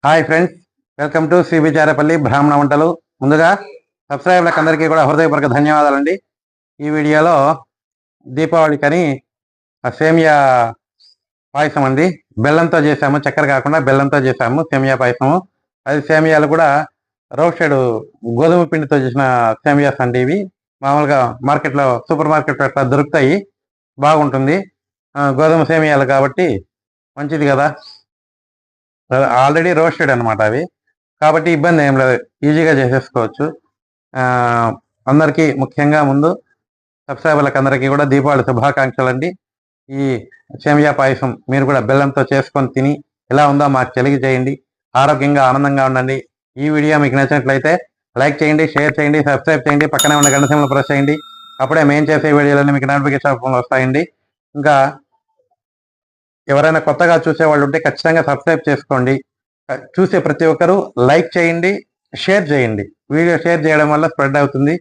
Hi friends, welcome to cbcharepalli బ్రాహ్మణ వంటలు. ముందుగా సబ్స్క్రైబర్లకు అందరికీ కూడా హృదయపూర్వక ధన్యవాదాలండి. ఈ వీడియోలో దీపావళికని సేమియా పాయసం అండి. బెల్లంతో చేసాము, చక్కెర కాకుండా బెల్లంతో చేసాము సేమియా పాయసము. అది సేమియాలు కూడా రోస్టెడ్ గోధుమ పిండితో చేసిన సేమియాస్ అండి. ఇవి మామూలుగా మార్కెట్లో సూపర్ మార్కెట్ అట్లా దొరుకుతాయి. బాగుంటుంది, గోధుమ సేమియాలు కాబట్టి మంచిది కదా. ఆల్రెడీ రోస్టెడ్ అనమాట అవి, కాబట్టి ఇబ్బంది ఏం లేదు, ఈజీగా చేసేసుకోవచ్చు. అందరికీ ముఖ్యంగా ముందు సబ్స్క్రైబర్లకు అందరికీ కూడా దీపావళి శుభాకాంక్షలు అండి. ఈ సేమియా పాయసం మీరు కూడా బెల్లంతో చేసుకొని తిని ఎలా ఉందో మాకు తెలియజేయండి. ఆరోగ్యంగా ఆనందంగా ఉండండి. ఈ వీడియో మీకు నచ్చినట్లయితే లైక్ చేయండి, షేర్ చేయండి, సబ్స్క్రైబ్ చేయండి, పక్కనే ఉన్న గంట సింబల్ ప్రెస్ చేయండి. అప్పుడే మేము చేసే వీడియోలన్నీ మీకు నోటిఫికేషన్ వస్తాయండి. ఇంకా ఎవరైనా కొత్తగా చూసే వాళ్ళు ఉంటే ఖచ్చితంగా సబ్స్క్రైబ్ చేసుకోండి. చూసే ప్రతి ఒక్కరూ లైక్ చేయండి, షేర్ చేయండి. వీడియో షేర్ చేయడం వల్ల స్ప్రెడ్ అవుతుంది,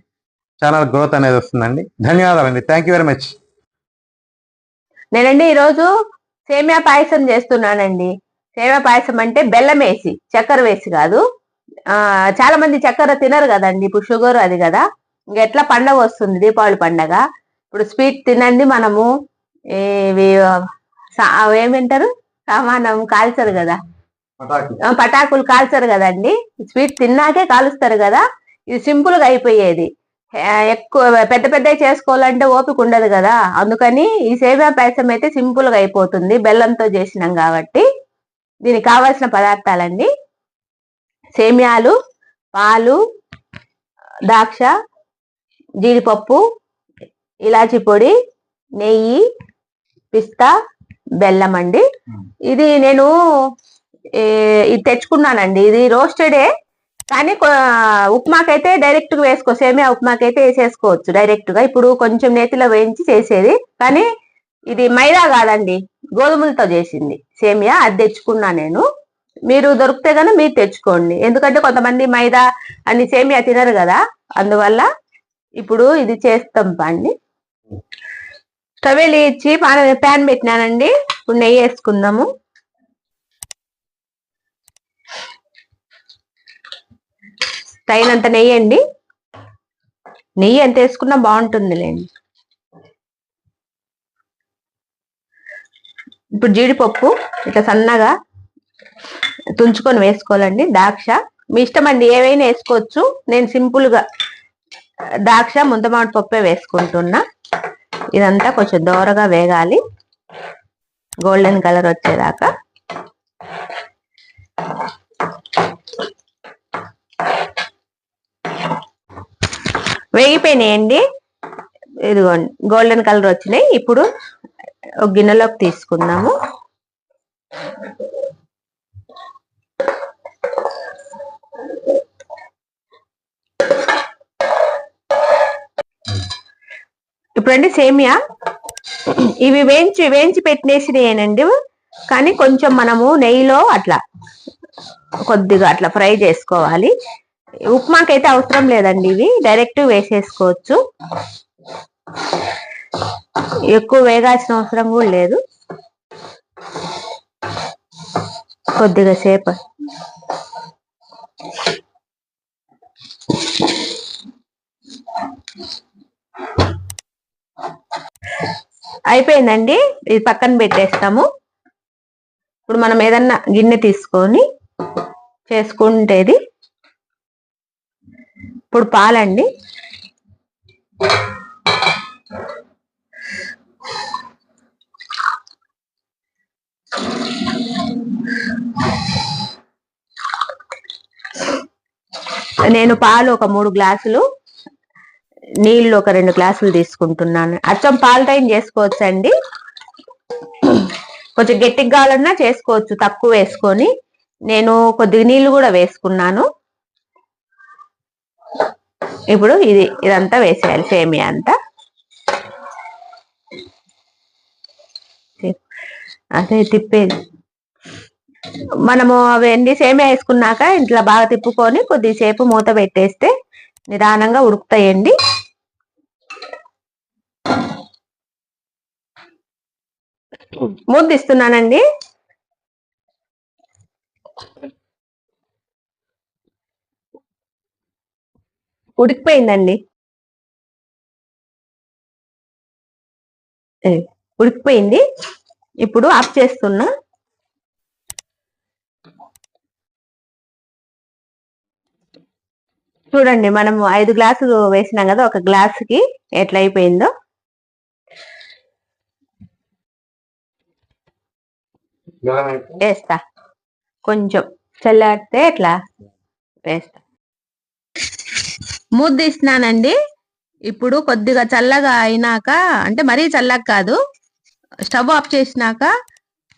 ఛానల్ గ్రోత్ అనేది వస్తుందండి. ధన్యవాదాలండి. Thank you very much. నేనండి ఈరోజు సేమియా పాయసం చేస్తున్నానండి. సేమియా పాయసం అంటే బెల్లం వేసి, చక్కెర వేసి కాదు. చాలా మంది చక్కెర తినరు కదండి, ఇప్పుడు షుగర్ అది కదా. ఇంకెట్లా పండగ వస్తుంది, దీపావళి పండగ. ఇప్పుడు స్వీట్ తినండి. మనము ఇవి ఏమంటారు, సామానం కాల్చరు కదా, పటాకులు కాల్చరు కదండి. స్వీట్ తిన్నాకే కాలుస్తారు కదా. ఇది సింపుల్ గా అయిపోయేది. ఎక్కువ పెద్ద పెద్దవి చేసుకోవాలంటే ఓపిక ఉండదు కదా. అందుకని ఈ సేమియా పాయసం అయితే సింపుల్ గా అయిపోతుంది, బెల్లంతో చేసినాం కాబట్టి. దీనికి కావాల్సిన పదార్థాలండి: సేమియాలు, పాలు, ద్రాక్ష, జీడిపప్పు, ఇలాచి పొడి, నెయ్యి, పిస్తా, బెల్లం అండి. ఇది నేను ఇది తెచ్చుకున్నానండి. ఇది రోస్టెడే, కానీ ఉప్మాకైతే డైరెక్ట్ గా వేసుకో, సేమియా ఉప్మాకైతే వేసేసుకోవచ్చు డైరెక్ట్ గా. ఇప్పుడు కొంచెం నేతిలో వేయించి చేసేది, కానీ ఇది మైదా కాదండి, గోధుమలతో చేసింది సేమియా. అది తెచ్చుకున్నా నేను. మీరు దొరికితే గానీ మీరు తెచ్చుకోండి, ఎందుకంటే కొంతమంది మైదా అని సేమియా తినరు కదా, అందువల్ల. ఇప్పుడు ఇది చేస్తాం పండి. స్టవ్ వెలిగించి ప్యాన్ పెట్టినానండి. ఇప్పుడు నెయ్యి వేసుకుందాము. తగినంత నెయ్యి అండి. నెయ్యి ఎంత వేసుకున్నా బాగుంటుంది లేండి. ఇప్పుడు జీడిపప్పు ఇట్లా సన్నగా తుంచుకొని వేసుకోవాలండి. ద్రాక్ష మీ ఇష్టం అండి, ఏవైనా వేసుకోవచ్చు. నేను సింపుల్ గా ద్రాక్ష, ముంతమామిడి పప్పే వేసుకుంటున్నా. ఇదంతా కొంచెం దోరగా వేగాలి, గోల్డెన్ కలర్ వచ్చేదాకా. వేగిపోయినాయండి, ఇదిగోండి గోల్డెన్ కలర్ వచ్చినాయి. ఇప్పుడు ఒక గిన్నెలోకి తీసుకుందాము. ఇప్పుడండి సేమియా ఇవి వేయించి పెట్టినేసినాయేనండి, కానీ కొంచెం మనము నెయ్యిలో అట్లా కొద్దిగా అట్లా ఫ్రై చేసుకోవాలి. ఉప్మాకైతే అవసరం లేదండి, ఇవి డైరెక్ట్ వేసేసుకోవచ్చు. ఎక్కువ వేగాల్సిన అవసరం కూడా లేదు. కొద్దిగా సేపు అయిపోయిందండి, ఇది పక్కన పెట్టేస్తాము. ఇప్పుడు మనం ఏదన్నా గిన్నె తీసుకొని చేసుకుంటేది. ఇప్పుడు పాలండి. నేను పాలు ఒక 3 గ్లాసులు, నీళ్లు ఒక 2 గ్లాసులు తీసుకుంటున్నాను. అచ్చం పాలు టైం చేసుకోవచ్చు అండి. కొంచెం గట్టిగా కావాలన్నా చేసుకోవచ్చు తక్కువ వేసుకొని. నేను కొద్దిగా నీళ్లు కూడా వేసుకున్నాను. ఇప్పుడు ఇదంతా వేసేయాలి, సేమియా అంతా. అదే తిప్పేది. మనము అవన్నీ సేమియా వేసుకున్నాక ఇట్లా బాగా తిప్పుకొని కొద్దిసేపు మూత పెట్టేస్తే నిదానంగా ఉడుకుతాయండి. మూత తీస్తున్నానండి. ఉడికిపోయిందండి. ఉడికిపోయింది. ఇప్పుడు ఆఫ్ చేస్తున్నా. చూడండి, మనము 5 గ్లాసులు వేసినాం కదా, ఒక గ్లాసుకి ఎట్లా అయిపోయిందో. వేస్తా, కొంచెం చల్లారితే ఎట్లా వేస్తా. మూత తీస్తున్నానండి. ఇప్పుడు కొద్దిగా చల్లగా అయినాక, అంటే మరీ చల్లగా కాదు, స్టవ్ ఆఫ్ చేసినాక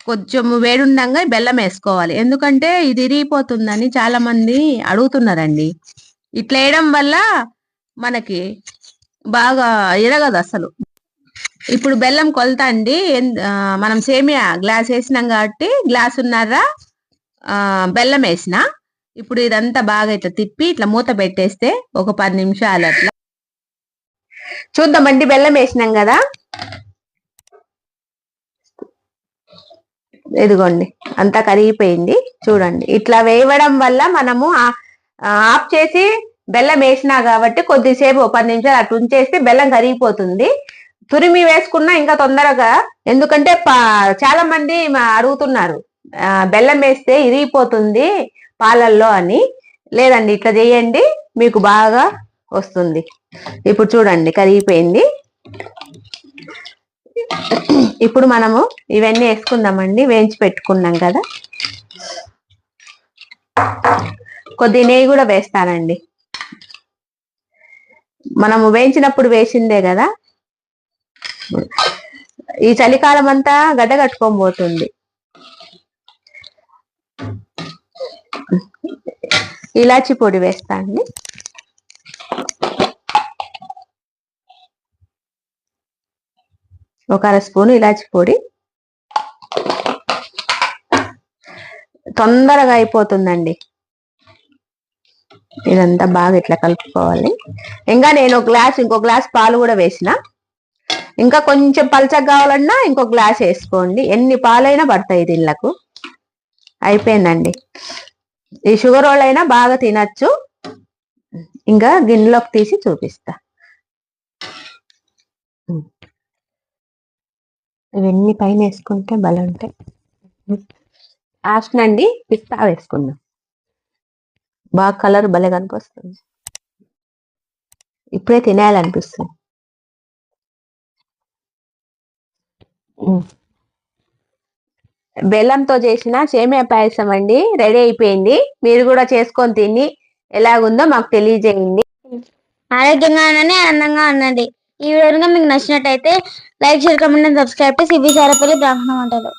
కొంచెం వేడుండంగా బెల్లం వేసుకోవాలి. ఎందుకంటే ఇది ఇరిగిపోతుందని చాలా మంది అడుగుతున్నారండి. ఇట్లా వేయడం వల్ల మనకి బాగా ఇరగదు అసలు. ఇప్పుడు బెల్లం కొలత అండి, మనం సేమియా గ్లాస్ వేసినాం కాబట్టి గ్లాసున్నర బెల్లం వేసిన. ఇప్పుడు ఇదంతా బాగా ఇట్లా తిప్పి ఇట్లా మూత పెట్టేస్తే ఒక 10 నిమిషాలు అట్లా చూద్దామండి. బెల్లం వేసినాం కదా, ఇదిగోండి అంతా కరిగిపోయింది. చూడండి, ఇట్లా వేయడం వల్ల మనము ఆఫ్ చేసి బెల్లం వేసినా కాబట్టి కొద్దిసేపు 10 నిమిషాలు అటు ఉంచేస్తే బెల్లం కరిగిపోతుంది. తురిమి వేసుకున్నా ఇంకా తొందరగా, ఎందుకంటే చాలా మంది అడుగుతున్నారు బెల్లం వేస్తే ఇరిగిపోతుంది పాలల్లో అని. లేదండి, ఇట్లా చేయండి, మీకు బాగా వస్తుంది. ఇప్పుడు చూడండి కరిగిపోయింది. ఇప్పుడు మనము ఇవన్నీ వేసుకుందామండి, వేయించి పెట్టుకున్నాం కదా. కొద్ది నెయ్యి కూడా వేస్తానండి, మనము వేయించినప్పుడు వేసిందే కదా. ఈ చలికాలం అంతా గడ్డ కట్టుకొని పోతుంది. ఇలాచి పొడి వేస్తా అండి. ఒక 1/2 స్పూన్ ఇలాచి పొడి. తొందరగా అయిపోతుందండి. ఇదంతా బాగా ఇట్లా కలుపుకోవాలి. ఇంకా నేను ఇంకో గ్లాస్ పాలు కూడా వేసిన. ఇంకా కొంచెం పలచగా కావాలన్నా ఇంకో గ్లాస్ వేసుకోండి. ఎన్ని పాలైనా పడతాయి దీళ్ళకు. అయిపోయిందండి. ఈ షుగర్ వాళ్ళైనా బాగా తినచ్చు. ఇంకా గిన్నెలోకి తీసి చూపిస్తా. ఇవన్నీ పైన వేసుకుంటే భలే ఉంటాయి. ఆప్షన్ అండి, పిస్తా వేసుకుందాం. బాగా కలర్ భలే కనిపిస్తుంది. ఇప్పుడే తినేయాలనిపిస్తుంది. బెల్లంతో చేసిన సేమియా పాయసం అండి రెడీ అయిపోయింది. మీరు కూడా చేసుకొని తిని ఎలాగుందో మాకు తెలియజేయండి. ఆరోగ్యంగా ఉండండి, ఆనందంగా ఉండండి. ఈ వీడియో మీకు నచ్చినట్టయితే like, share, comment, subscribe to Sibicharapalli బ్రాహ్మణ వంటలు.